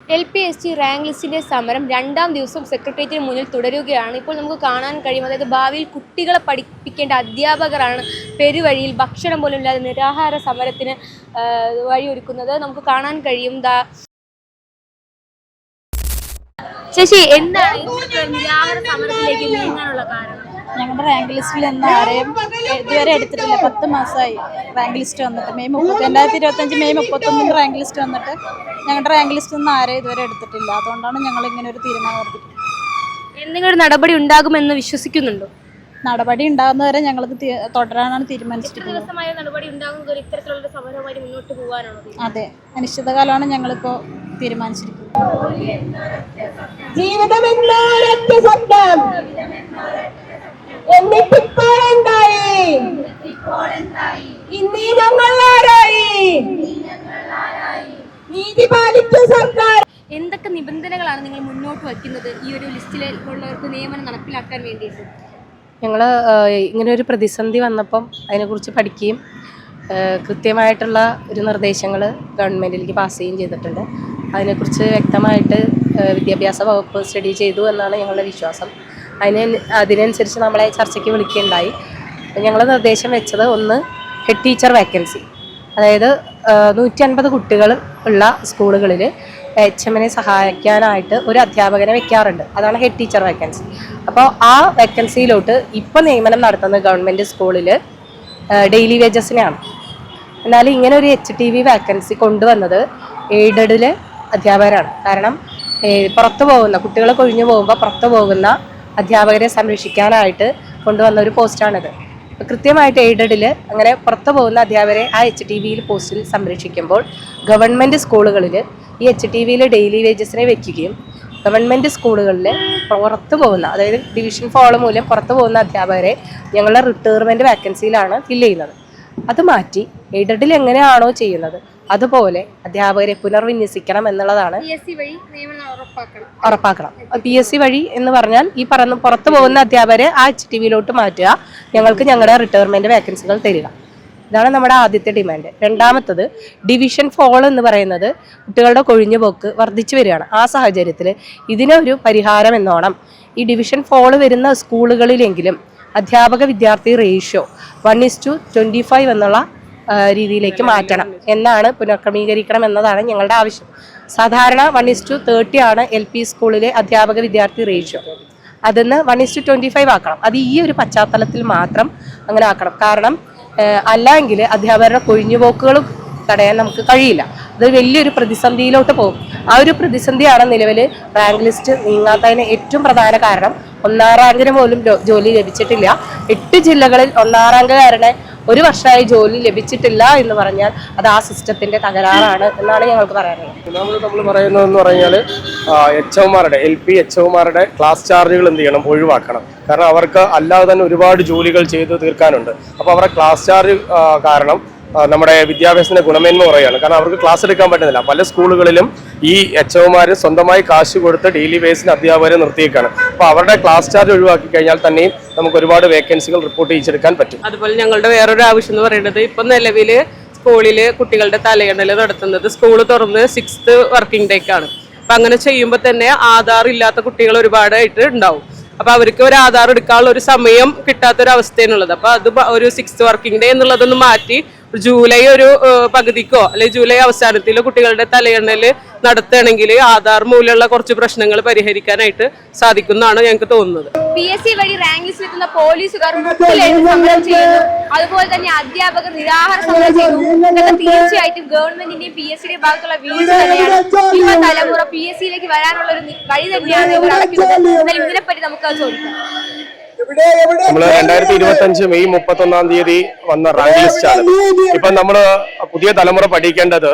LPST rank ലിസ്റ്റിന്റെ സമരം രണ്ടാം ദിവസം സെക്രട്ടേറിയറ്റിന് മുന്നിൽ തുടരുകയാണ്. ഇപ്പോൾ നമുക്ക് കാണാൻ കഴിയും, അതായത് ഭാവിയിൽ കുട്ടികളെ പഠിപ്പിക്കേണ്ട അധ്യാപകരാണ് പെരുവഴിയിൽ ഭക്ഷണം പോലും ഇല്ലാതെ നിരാഹാര സമരത്തിന് വഴിയൊരുക്കുന്നത് നമുക്ക് കാണാൻ കഴിയും. ശശി, എന്താണ് നിരാഹാര സമരത്തിലേക്ക് നീങ്ങാനുള്ള കാരണം? ഞങ്ങളുടെ റാങ്ക് ലിസ്റ്റിൽ നിന്ന് ആരെയും ഇതുവരെ എടുത്തിട്ടില്ല. 10 മാസമായി റാങ്ക് ലിസ്റ്റ് വന്നിട്ട്. 2025 മെയ് 31 റാങ്ക് ലിസ്റ്റ് വന്നിട്ട് ഞങ്ങളുടെ റാങ്ക് ലിസ്റ്റിൽ നിന്ന് ആരെയും ഇതുവരെ എടുത്തിട്ടില്ല. അതുകൊണ്ടാണ് ഞങ്ങൾ ഇങ്ങനെ ഒരു തീരുമാനം എടുത്തിട്ടുള്ളത്. എന്തെങ്കിലും ഒരു നടപടി ഉണ്ടാകുമെന്ന് വിശ്വസിക്കുന്നുണ്ടോ? നടപടി ഉണ്ടാകുന്നവരെ ഞങ്ങളത് തുടരാനാണ് തീരുമാനിച്ചിരിക്കുന്നത്. അതെ, അനിശ്ചിതകാലമാണ് ഞങ്ങളിപ്പോൾ തീരുമാനിച്ചിരിക്കുന്നത്. എന്തൊക്കെ നിബന്ധനകളാണ് നിങ്ങൾ മുന്നോട്ട് വയ്ക്കുന്നത് ഈ ഒരു ലിസ്റ്റിലുള്ളവർക്ക് നിയമനം നടപ്പിലാക്കാൻ വേണ്ടിയിട്ട്? ഞങ്ങൾ ഇങ്ങനെ ഒരു പ്രതിസന്ധി വന്നപ്പം അതിനെക്കുറിച്ച് പഠിക്കുകയും കൃത്യമായിട്ടുള്ള ഒരു നിർദ്ദേശങ്ങൾ ഗവൺമെൻറ്റിലേക്ക് പാസ് ചെയ്യുകയും ചെയ്തിട്ടുണ്ട്. അതിനെക്കുറിച്ച് വ്യക്തമായിട്ട് വിദ്യാഭ്യാസ വകുപ്പ് സ്റ്റഡി ചെയ്തു എന്നാണ് ഞങ്ങളുടെ വിശ്വാസം. അതിനനുസരിച്ച് നമ്മളെ ചർച്ചയ്ക്ക് വിളിക്കുകയുണ്ടായി. ഞങ്ങൾ നിർദ്ദേശം വെച്ചത് ഒന്ന്, ഹെഡ് ടീച്ചർ വേക്കൻസി, അതായത് 150 കുട്ടികൾ ഉള്ള സ്കൂളുകളിൽ HMനെ സഹായിക്കാനായിട്ട് ഒരു അധ്യാപകനെ വെക്കാറുണ്ട്. അതാണ് ഹെഡ് ടീച്ചർ വേക്കൻസി. അപ്പോൾ ആ വേക്കൻസിയിലോട്ട് ഇപ്പോൾ നിയമനം നടത്തുന്ന ഗവൺമെൻറ് സ്കൂളിൽ ഡെയിലി വേജസിനെയാണ്. എന്നാൽ ഇങ്ങനെ ഒരു HTV വേക്കൻസി കൊണ്ടുവന്നത് എയ്ഡഡിലെ അധ്യാപകരാണ്. കാരണം പുറത്തു പോകുന്ന കുട്ടികൾ കൊഴിഞ്ഞു പോകുമ്പോൾ പുറത്തു പോകുന്ന അധ്യാപകരെ സംരക്ഷിക്കാനായിട്ട് കൊണ്ടുവന്ന ഒരു പോസ്റ്റാണിത്. കൃത്യമായിട്ട് എയ്ഡഡിൽ അങ്ങനെ പുറത്തു പോകുന്ന അധ്യാപകരെ ആ HTVയിൽ പോസ്റ്റിൽ സംരക്ഷിക്കുമ്പോൾ ഗവൺമെൻറ് സ്കൂളുകളിൽ ഈ HTVയിൽ ഡെയിലി വേജസിനെ വെക്കുകയും ഗവൺമെൻറ് സ്കൂളുകളിൽ പുറത്തു പോകുന്ന, അതായത് ഡിവിഷൻ ഫോള് മൂലം പുറത്തു പോകുന്ന അധ്യാപകരെ ഞങ്ങളുടെ റിട്ടയർമെൻറ്റ് വാക്കൻസിയിലാണ് ഫില്ല് ചെയ്യുന്നത്. അത് മാറ്റി എയ്ഡഡിൽ എങ്ങനെയാണോ ചെയ്യുന്നത് അതുപോലെ അധ്യാപകരെ പുനർവിന്യസിക്കണം എന്നുള്ളതാണ്. ഉറപ്പാക്കണം. PSC വഴി എന്ന് പറഞ്ഞാൽ ഈ പുറത്തു പോകുന്ന അധ്യാപകരെ ആ HTVയിലോട്ട് മാറ്റുക, ഞങ്ങൾക്ക് ഞങ്ങളുടെ റിട്ടയർമെൻറ്റ് വാക്കൻസികൾ തരിക. ഇതാണ് നമ്മുടെ ആദ്യത്തെ ഡിമാൻഡ്. രണ്ടാമത്തത്, ഡിവിഷൻ ഫോൾ എന്ന് പറയുന്നത് കുട്ടികളുടെ കൊഴിഞ്ഞുപോക്ക് വർദ്ധിച്ചു വരികയാണ്. ആ സാഹചര്യത്തിൽ ഇതിനൊരു പരിഹാരം എന്നോണം ഈ ഡിവിഷൻ ഫോൾ വരുന്ന സ്കൂളുകളിലെങ്കിലും അധ്യാപക വിദ്യാർത്ഥി റേഷ്യോ 1:25 എന്നുള്ള രീതിയിലേക്ക് മാറ്റണം എന്നാണ്, പുനഃക്രമീകരിക്കണം എന്നതാണ് ഞങ്ങളുടെ ആവശ്യം. സാധാരണ 1:30 ആണ് LP സ്കൂളിലെ അധ്യാപക വിദ്യാർത്ഥി റേഷ്യോ. അതിന്ന് 1:25 ആക്കണം. അത് ഈ ഒരു പശ്ചാത്തലത്തിൽ മാത്രം അങ്ങനെ ആക്കണം. കാരണം അല്ലെങ്കിൽ അധ്യാപകരുടെ കൊഴിഞ്ഞുപോക്കുകൾ തടയാൻ നമുക്ക് കഴിയില്ല. അത് വലിയൊരു പ്രതിസന്ധിയിലോട്ട് പോകും. ആ ഒരു പ്രതിസന്ധിയാണ് നിലവിൽ റാങ്ക് ലിസ്റ്റ് നീങ്ങാത്തതിന് ഏറ്റവും പ്രധാന കാരണം. 1ാം റാങ്കിന് പോലും ജോലി ലഭിച്ചിട്ടില്ല. 8 ജില്ലകളിൽ 1ാം റാങ്കുകാരനെ ഒരു വർഷമായി ജോലി ലഭിച്ചിട്ടില്ല എന്ന് പറഞ്ഞാൽ അത് ആ സിസ്റ്റത്തിന്റെ തകരാറാണ് എന്നാണ് ഞങ്ങൾക്ക് പറയാനുള്ളത്. നമ്മൾ പറയുന്നതെന്ന് പറഞ്ഞാൽ HOമാരുടെ LP HOമാരുടെ ക്ലാസ് ചാർജുകൾ എന്ത് ചെയ്യണം, ഒഴിവാക്കണം. കാരണം അവർക്ക് അല്ലാതെ തന്നെ ഒരുപാട് ജോലികൾ ചെയ്ത് തീർക്കാനുണ്ട്. അപ്പോൾ അവരുടെ ക്ലാസ് ചാർജ് കാരണം നമ്മുടെ വിദ്യാഭ്യാസത്തിന്റെ ഗുണമേന്മ കുറയാണ്. കാരണം അവർക്ക് ക്ലാസ് എടുക്കാൻ പറ്റുന്നില്ല. പല സ്കൂളുകളിലും ഈ HOമാർ സ്വന്തമായി കാശ് കൊടുത്ത് ഡെയിലി ബേസിന് അധ്യാപകരെ നിർത്തിയേക്കാണ്. അപ്പോൾ അവരുടെ ക്ലാസ് ചാർജ് ഒഴിവാക്കി കഴിഞ്ഞാൽ തന്നെയും നമുക്ക് ഒരുപാട് വേക്കൻസികൾ റിപ്പോർട്ട് ചെയ്തെടുക്കാൻ പറ്റും. അതുപോലെ ഞങ്ങളുടെ വേറൊരു ആവശ്യം എന്ന് പറയുന്നത്, ഇപ്പം നിലവിൽ സ്കൂളിൽ കുട്ടികളുടെ തലയെണ്ണൽ നടത്തുന്നത് സ്കൂൾ തുറന്ന് 6th വർക്കിംഗ് ഡേക്കാണ്. അപ്പം അങ്ങനെ ചെയ്യുമ്പോൾ തന്നെ ആധാർ ഇല്ലാത്ത കുട്ടികൾ ഒരുപാടായിട്ട് ഉണ്ടാവും. അപ്പോൾ അവർക്ക് ഒരു ആധാർ എടുക്കാനുള്ള ഒരു സമയം കിട്ടാത്തൊരവസ്ഥയാണുള്ളത്. അപ്പോൾ അത് ഒരു 6th വർക്കിംഗ് ഡേ എന്നുള്ളതൊന്ന് മാറ്റി ജൂലൈ ഒരു പകുതിക്കോ അല്ലെങ്കിൽ ജൂലൈ അവസാനത്തിലോ കുട്ടികളുടെ തലയെണ്ണൽ നടത്തുകയാണെങ്കിൽ ആധാർ മൂലമുള്ള കുറച്ച് പ്രശ്നങ്ങൾ പരിഹരിക്കാനായിട്ട് സാധിക്കുന്നതാണ് ഞങ്ങൾക്ക് തോന്നുന്നത്. PSC വഴി റാങ്ക് ലിസ്റ്റിൽ എത്തുന്ന പോലീസുകാർ സമരം ചെയ്യുന്നു, അതുപോലെ തന്നെ അധ്യാപകർ നിരാഹാര സമരം ചെയ്യുന്നു. ഇതൊക്കെ തീർച്ചയായിട്ടും ഗവൺമെന്റിന്റെയും PSCയുടെയും ഭാഗത്തുള്ള വീഴ്ച തന്നെയാണ്. യുവതലമുറ PSCയിലേക്ക് വരാനുള്ള ഒരു വഴി തന്നെയാണ് ഇവർ അടയ്ക്കുന്നത്. എന്നാൽ ഇതിനെപ്പറ്റി നമുക്ക് അത് ചോദിക്കാം. നമ്മൾ 2025 മെയ് 31 വന്ന റാങ്ക് ലിസ്റ്റ് ആണ്. ഇപ്പൊ നമ്മള് പുതിയ തലമുറ പഠിക്കേണ്ടത്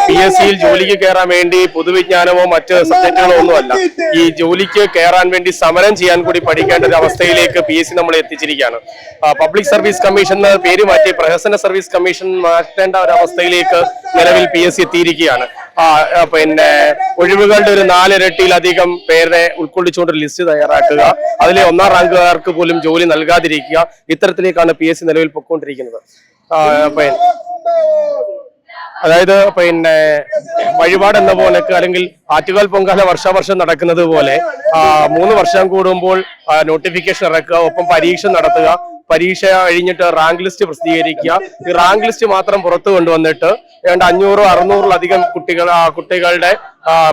PSCയിൽ ജോലിക്ക് കയറാൻ വേണ്ടി പൊതുവിജ്ഞാനമോ മറ്റ് സബ്ജക്റ്റുകളോ ഒന്നുമല്ല. ഈ ജോലിക്ക് കയറാൻ വേണ്ടി സമരം ചെയ്യാൻ കൂടി പഠിക്കേണ്ട ഒരു അവസ്ഥയിലേക്ക് PSC നമ്മളെ എത്തിച്ചിരിക്കുകയാണ്. പബ്ലിക് സർവീസ് കമ്മീഷൻ പേര് മാറ്റി പ്രഹസന സർവീസ് കമ്മീഷൻ മാറ്റേണ്ട ഒരു അവസ്ഥയിലേക്ക് നിലവിൽ PSC എത്തിയിരിക്കുകയാണ്. പിന്നെ ഒഴിവുകളുടെ ഒരു 4 ഇരട്ടിയിലധികം പേരെ ഉൾക്കൊള്ളിച്ചുകൊണ്ട് ലിസ്റ്റ് തയ്യാറാക്കുക, അതിലെ 1ാം റാങ്കുകാർക്ക് പോലും ജോലി നൽകാതിരിക്കുക, ഇത്തരത്തിലേക്കാണ് PSC നിലവിൽ പൊയ്ക്കൊണ്ടിരിക്കുന്നത്. അതായത് പിന്നെ വഴിപാട് എന്ന പോലൊക്കെ അല്ലെങ്കിൽ ആറ്റുകാൽ പൊങ്കാല വർഷാവർഷം നടക്കുന്നത് പോലെ 3 വർഷം കൂടുമ്പോൾ നോട്ടിഫിക്കേഷൻ ഇറക്കുക, ഒപ്പം പരീക്ഷ നടത്തുക, പരീക്ഷ കഴിഞ്ഞിട്ട് റാങ്ക് ലിസ്റ്റ് പ്രസിദ്ധീകരിക്കുക. ഈ റാങ്ക് ലിസ്റ്റ് മാത്രം പുറത്തു കൊണ്ടുവന്നിട്ട് ഏതാണ്ട് 500-600-ലധികം കുട്ടികളുടെ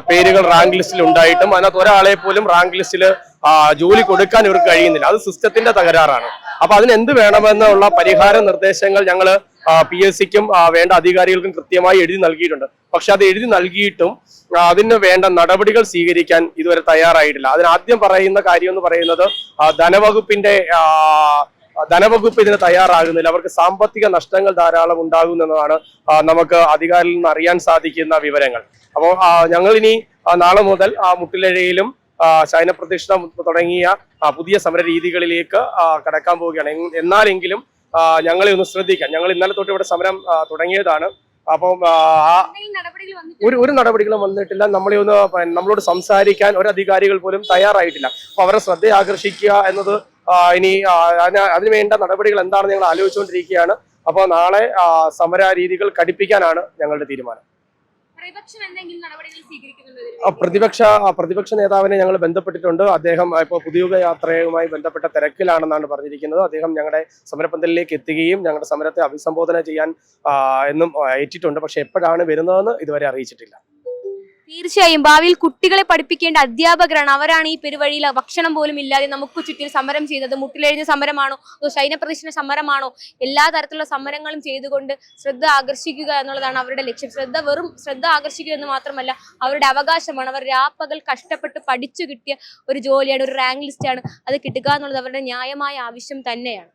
പേരുകൾ റാങ്ക് ലിസ്റ്റിൽ ഉണ്ടായിട്ടും അതിനകത്ത് ഒരാളെ പോലും റാങ്ക് ലിസ്റ്റിൽ ജോലി കൊടുക്കാൻ ഇവർക്ക് കഴിയുന്നില്ല. അത് സിസ്റ്റത്തിന്റെ തകരാറാണ്. അപ്പൊ അതിനെന്ത് വേണമെന്നുള്ള പരിഹാര നിർദ്ദേശങ്ങൾ ഞങ്ങൾ PSCക്കും വേണ്ട അധികാരികൾക്കും കൃത്യമായി എഴുതി നൽകിയിട്ടുണ്ട്. പക്ഷെ അത് എഴുതി നൽകിയിട്ടും അതിന് വേണ്ട നടപടികൾ സ്വീകരിക്കാൻ ഇതുവരെ തയ്യാറായിട്ടില്ല. അതിനാദ്യം പറയുന്ന കാര്യം എന്ന് പറയുന്നത് ധനവകുപ്പ് ഇതിന് തയ്യാറാകുന്നില്ല. അവർക്ക് സാമ്പത്തിക നഷ്ടങ്ങൾ ധാരാളം ഉണ്ടാകുമെന്നതാണ് നമുക്ക് അധികാരിയിൽ നിന്ന് അറിയാൻ സാധിക്കുന്ന വിവരങ്ങൾ. അപ്പോൾ ഞങ്ങൾ ഇനി നാളെ മുതൽ മുട്ടിലഴയിലും ശയനപ്രതിഷ്ഠ തുടങ്ങിയ പുതിയ സമര രീതികളിലേക്ക് കടക്കാൻ പോവുകയാണ്. എന്നാലെങ്കിലും ഞങ്ങളെ ഒന്ന് ശ്രദ്ധിക്കാം. ഞങ്ങൾ ഇന്നലെ തൊട്ട് ഇവിടെ സമരം തുടങ്ങിയതാണ്. അപ്പം ഒരു നടപടികളും വന്നിട്ടില്ല. നമ്മളോട് സംസാരിക്കാൻ ഒരു അധികാരികൾ പോലും തയ്യാറായിട്ടില്ല. അപ്പൊ അവരെ ശ്രദ്ധ ആകർഷിക്കുക എന്നത് ഇനി അതിനുവേണ്ട നടപടികൾ എന്താണെന്ന് ഞങ്ങൾ ആലോചിച്ചുകൊണ്ടിരിക്കുകയാണ്. അപ്പോൾ നാളെ സമര രീതികൾ കടുപ്പിക്കാനാണ് ഞങ്ങളുടെ തീരുമാനം. പ്രതിപക്ഷ നേതാവിനെ ഞങ്ങൾ ബന്ധപ്പെട്ടിട്ടുണ്ട്. അദ്ദേഹം ഇപ്പോൾ പുതിയുഗ യാത്രയുമായി ബന്ധപ്പെട്ട തിരക്കിലാണെന്നാണ് പറഞ്ഞിരിക്കുന്നത്. അദ്ദേഹം ഞങ്ങളുടെ സമരപന്തലിലേക്ക് എത്തുകയും ഞങ്ങളുടെ സമരത്തെ അഭിസംബോധന ചെയ്യാൻ എന്നും ഏറ്റിട്ടുണ്ട്. പക്ഷെ എപ്പോഴാണ് വരുന്നതെന്ന് ഇതുവരെ അറിയിച്ചിട്ടില്ല. തീർച്ചയായും ഭാവിയിൽ കുട്ടികളെ പഠിപ്പിക്കേണ്ട അധ്യാപകരാണ്. അവരാണ് ഈ പെരുവഴിയിൽ ഭക്ഷണം പോലും ഇല്ലാതെ നമുക്ക് ചുറ്റും സമരം ചെയ്തത്. മുട്ടിലെഴുന്ന സമരമാണോ അതോ ശൈനപ്രദർശന സമരമാണോ? എല്ലാ തരത്തിലുള്ള സമരങ്ങളും ചെയ്തുകൊണ്ട് ശ്രദ്ധ ആകർഷിക്കുക എന്നുള്ളതാണ് അവരുടെ ലക്ഷ്യം. വെറും ശ്രദ്ധ ആകർഷിക്കുക എന്ന് മാത്രമല്ല, അവരുടെ അവകാശമാണ്. അവർ രാപ്പകൽ കഷ്ടപ്പെട്ട് പഠിച്ചു കിട്ടിയ ഒരു ജോലിയാണ്, ഒരു റാങ്ക് ലിസ്റ്റാണ്. അത് കിട്ടുക എന്നുള്ളത് അവരുടെ ന്യായമായ ആവശ്യം തന്നെയാണ്.